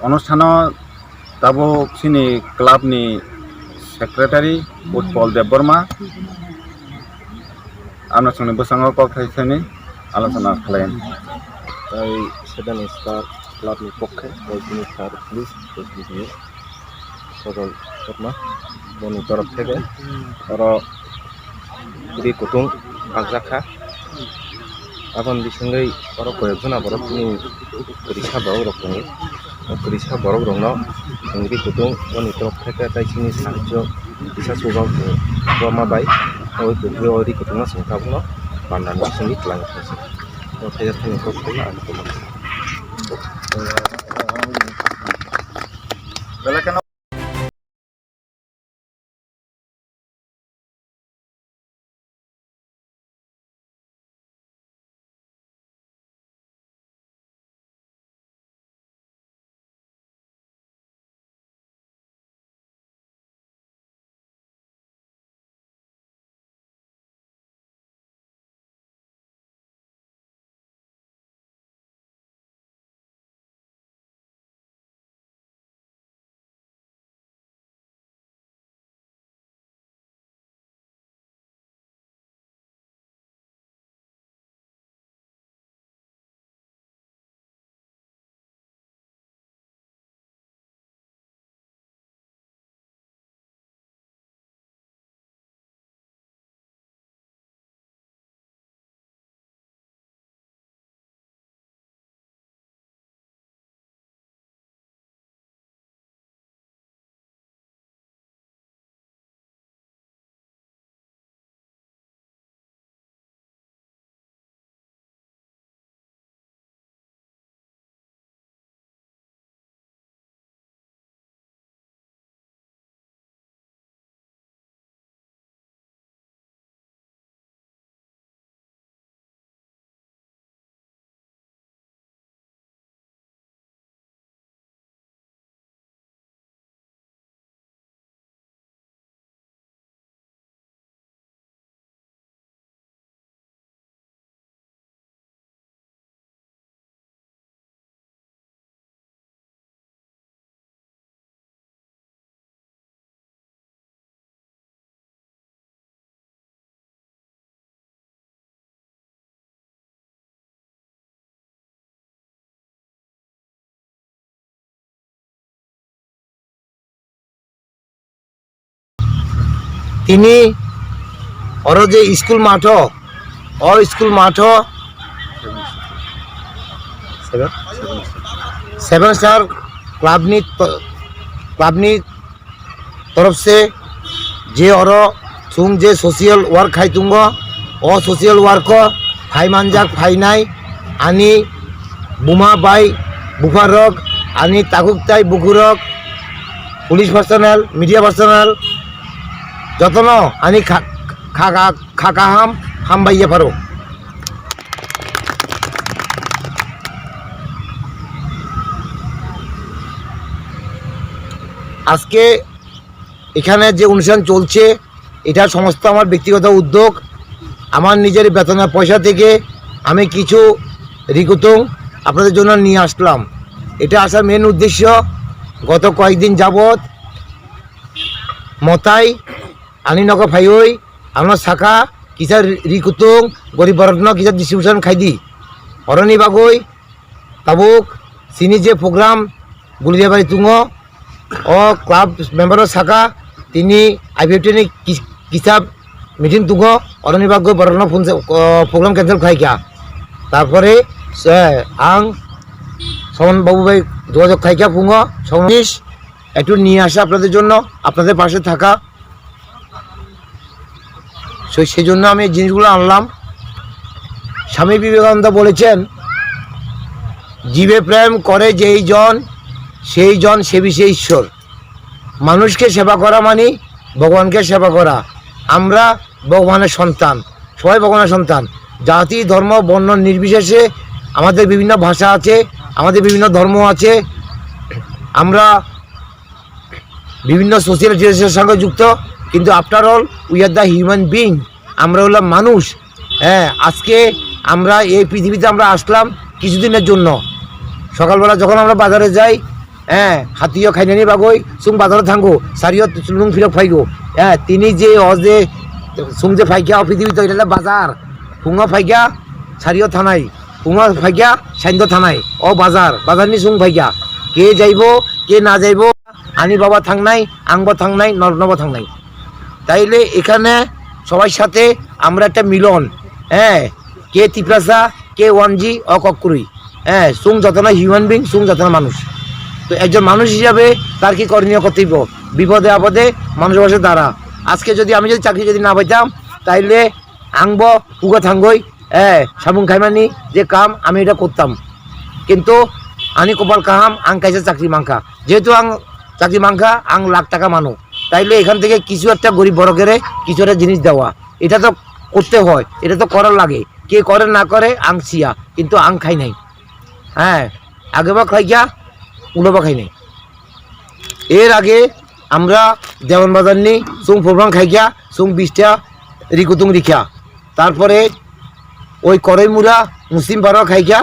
অনুষ্ঠানত ताबोखिनि क्लाबनि सेक्रेटारि उत्पल देबबर्मा आनाचंनि बोसाङाव कक्राइसानि आलोचना खालाम তাই 7 स्टार क्लाबनि पक्षे रायजोनि सार पुलिस प्रेसिडेन्ट সকল ঘটনা বনি তরফ থেকে আরো কুতুং জাখা এখন বিসঙ্গে আরো কয়েকজন আবার তিনি করিসা বড় রকমের করিসা বড় রং চিংড়ি কুতুং বনি তরফ থেকে তাই চিনি সাহায্য bisa sugang Roma baik kalau itu di Kutung Swngcha pun pandan sini telang sih kalau saya tanya kau pula ada teman belakan তিনি ওর যে স্কুল মাঠ স্কুল মাঠ 7 स्टार क्लाबनी तरफ से जे और सुंग जे सोशल वर्क खाइतुंग ओ सोशल वर्क फाइ मानजाक फाइनाय आनी बुमा बाई बुफारक आनी ताकुकताई बुकुरक पुलिस पार्सोनेल मीडिया पार्सोनेल যতন আনি খাকাহাম হামবাইয়া পারো আজকে এখানে যে অনুষ্ঠান চলছে এটা সমস্ত আমার ব্যক্তিগত উদ্যোগ আমার নিজের বেতনের পয়সা থেকে আমি কিছু রিকুতুং আপনাদের জন্য নিয়ে আসলাম এটা আসার মেন উদ্দেশ্য গত কয়েকদিন যাবত মতাই आनी नगर फाइवई आमना शाखा किसा रिकुतुं गरीब बरत्न किसा डिस्ट्रीब्यूशन खाइदी हरनी बागई ताबुक सिनी जे प्रोग्राम गुलियाबारी तुंगो ओ क्लाब मेम्बर शाखा तिनी आईबीएफटी किसा मीटिंग तुंगो हरनी बागई बरत्न प्रोग्राम कैंसल खाइका तारपरे आं समन बाबू भाई যোগাযোগ खाइका पुंगो समिश একটু নিয়ে আসা আপনাদের জন্য আপনাদের পাশে থাকা সেই জন্য আমি এই জিনিসগুলো আনলাম স্বামী বিবেকানন্দ বলেছেন জীবে প্রেম করে যেই জন সেই জন সেবী সে ঈশ্বর মানুষকে সেবা করা মানে ভগবানকে সেবা করা আমরা ভগবানের সন্তান সবাই ভগবানের সন্তান জাতি ধর্ম বর্ণ নির্বিশেষে আমাদের বিভিন্ন ভাষা আছে আমাদের বিভিন্ন ধর্ম আছে আমরা বিভিন্ন সোশ্যাল জিনিসের সঙ্গে যুক্ত কিন্তু after all we are the human being আমরা হলাম মানুষ হ্যাঁ আজকে আমরা এই পৃথিবীতে আমরা আসলাম কিছুদিনের জন্য। সকালবেলা যখন আমরা বাজারে যাই, হ্যাঁ, হাতিও খাই নানি বাগই সুং বাজারে থাঙ্গো সারিও লুং ফিরক ফাইগো, হ্যাঁ, তিনি যে অজে সুং যে ফাইকা পৃথিবীতে এটা বাজার ফুঙা ফাইকা সারিও থানাই ফুঙা ফাইকা সাইন্দ থানাই ও বাজারনি সুং ফাইকা কে যাইব কে না যাইব আনি বাবা থাংনাই আংবা থাংনাই নরনবা থাংনাই। তাইলে এখানে সবার সাথে আমরা একটা মিলন, হ্যাঁ, কে তিপ্রাসা কে ওয়ানজি অককুরি, হ্যাঁ, সুং যতনা হিউম্যান বিং সুং যতনা মানুষ। তো একজন মানুষ হিসাবে তার কি করণীয় কর্তব্য, বিপদে আপদে মানুষের পাশে দাঁড়া। আজকে যদি আমি যদি চাকরি যদি না পাইতাম তাইলে আংব পুগা থাঙ্গই, হ্যাঁ, সাবুন খাইমানি যে কাম আমি এটা করতাম, কিন্তু আনি কপাল কাহাম আং কাইছে চাকরি মাংখা, যেহেতু আং চাকরি মাংখা আং লাখ টাকা মানুষ, তাইলে এখান থেকে কিছু একটা গরিব বড়কেরে কিছু একটা জিনিস দেওয়া এটা তো করতে হয়, এটা তো করার লাগে। কে করে না করে আং সিয়া, কিন্তু আং খাই নাই, হ্যাঁ, আগে বা খাই গিয়া উলোবা খাই নাই। এর আগে আমরা দেওয়ান বাজার নি সুং প্রোগ্রাম খাই গিয়া সুং 20টা রিকুতুং রিখা, তারপরে ওই করইমুরা মুসলিম পাড়া খাই গিয়া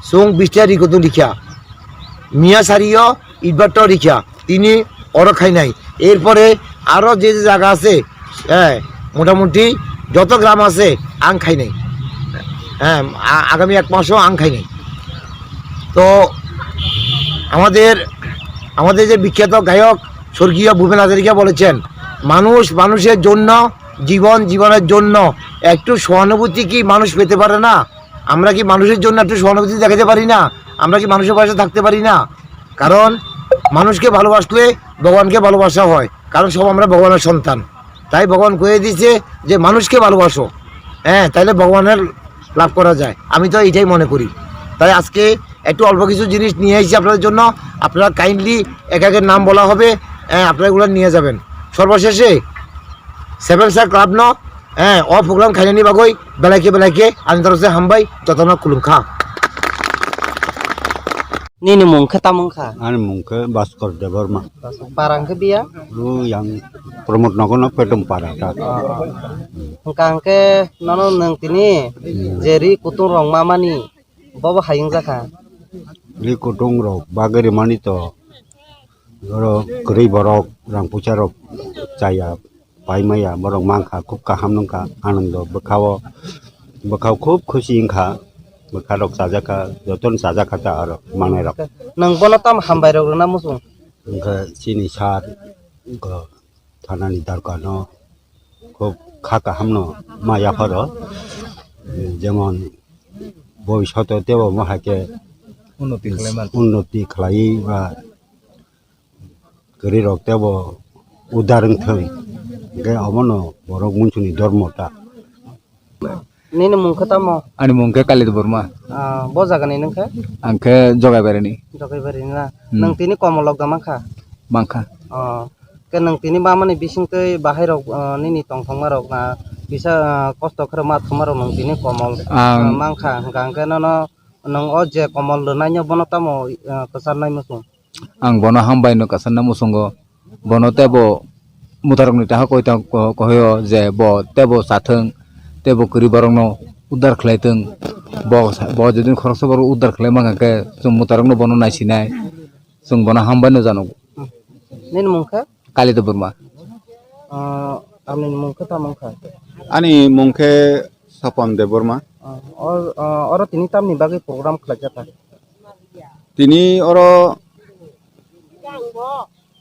সুং 20টা রিকুতুং রিখা, মিয়া সারিও ইটবারটা রিখা তিনি ওরও খাই নাই। এরপরে আরও যে যে জায়গা আছে, হ্যাঁ, মোটামুটি যত গ্রাম আছে আং খাই নাই, হ্যাঁ, আগামী 1 মাসও আং খাই নাই। তো আমাদের যে বিখ্যাত গায়ক স্বর্গীয় ভূপেন হাজারিকা বলেছেন, মানুষের জন্য জীবনের জন্য একটু সহানুভূতি কি মানুষ পেতে পারে না? আমরা কি মানুষের জন্য একটু সহানুভূতি দেখাতে পারি না? আমরা কি মানুষের পাশে থাকতে পারি না? কারণ মানুষকে ভালোবাসলে ভগবানকে ভালোবাসা হয়, কারণ সব আমরা ভগবানের সন্তান। তাই ভগবান কয়ে দিয়েছে যে মানুষকে ভালোবাসো, হ্যাঁ, তাইলে ভগবানের লাভ করা যায়। আমি তো এইটাই মনে করি। তাই আজকে একটু অল্প কিছু জিনিস নিয়ে এসেছি আপনাদের জন্য। আপনারা কাইন্ডলি এক একের নাম বলা হবে, হ্যাঁ, আপনারা এগুলো নিয়ে যাবেন। সর্বশেষে সেভেনসা ক্লাব ন, হ্যাঁ, ও প্রোগ্রাম খাইনি বাগই বেলাইকে আমি তরফে হামবাই যতন খুলুমখা। Nini mungke tamungka. Ani mungke Baskor Deborma. Parang ke biya. Lu yang Pramode nakono pedom parata. Engkang ke nono neng tini jeri kutung rong mama ni. Bawa hayung Jakha. Li Kutung rok bagari mani to. Goro geri borok rang pucarok caya paimaya borok mangkha খুব কাহাম নংকা আনন্দ বখাও খুব খুশি ইংখা বখারক সাজাকা যতন সাজাকাতা আর মানাইরক Neng bono tam hambai rok na musung. ইংখা চিনি সার থানানি দরকানো খুব খা কাহামনো মায়াফার যেমন ভবিষ্যতেও মহাকে উন্নতি খালাই বা গরি রক্তেও উদাহরণ থৈ গে অমনো বড় মুনসুনি ধর্মটা। Nini mungke tamo. Ani mungke kali itu Burma. Bo jaga ni nengke. Angke jogai berani. Jokai beri na. Neng tini komolok gamangka. Mangka. Ke neng tini mama ni bising te bahai rok nini tongtong marok na bisa kosto kremat kemarok neng tini komol mangka. Engkang ke nono neng oje komol lenanya bono tamo kesan nai musung. Ang bono hambai no kasan namu songo. Bono tebo mutarong ni taha koyo je bo tebo satheng tebo kuri barong no udar khlaiteng bo jedin khorokso baro udar khlai mangake sum mutarong no bono nai sinai sung bono hambai no jano. Nini mungke Kali itu Burma. Amin mungke tamungka. Ani mungke Sapon Deborma. Oro tini tam ni bagi program kelajata. Tini oro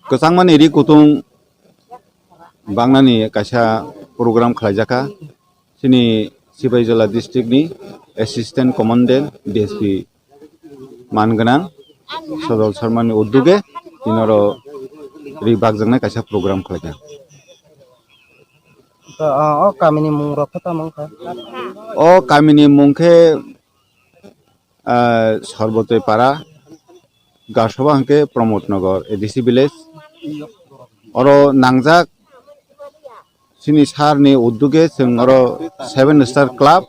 Kwchangma ni ri kutung bangnani kaisa program khlaijaka sini Sepahijala district ni assistant commandant DSP manganang Sodol Sharma ni udduge tinoro ri bagjangna kaisa program khlaija. Kami ni mung Rwkha tamungka. O kamini mungke সর্বতই পাড়া গাছবা হাঁকে Pramode Nagar ADC village অরো নাংজাক সিনি সারনি উদ্যোগে जों অরো 7 star club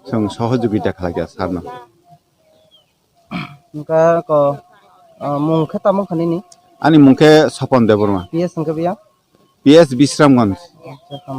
जों সহযোগিতা খালাইয়া Sarna Engka ko mungke tamungka nini. আনি মুখে Sapon Deborma Piye sengke biya. PS Bisramganj Jakha.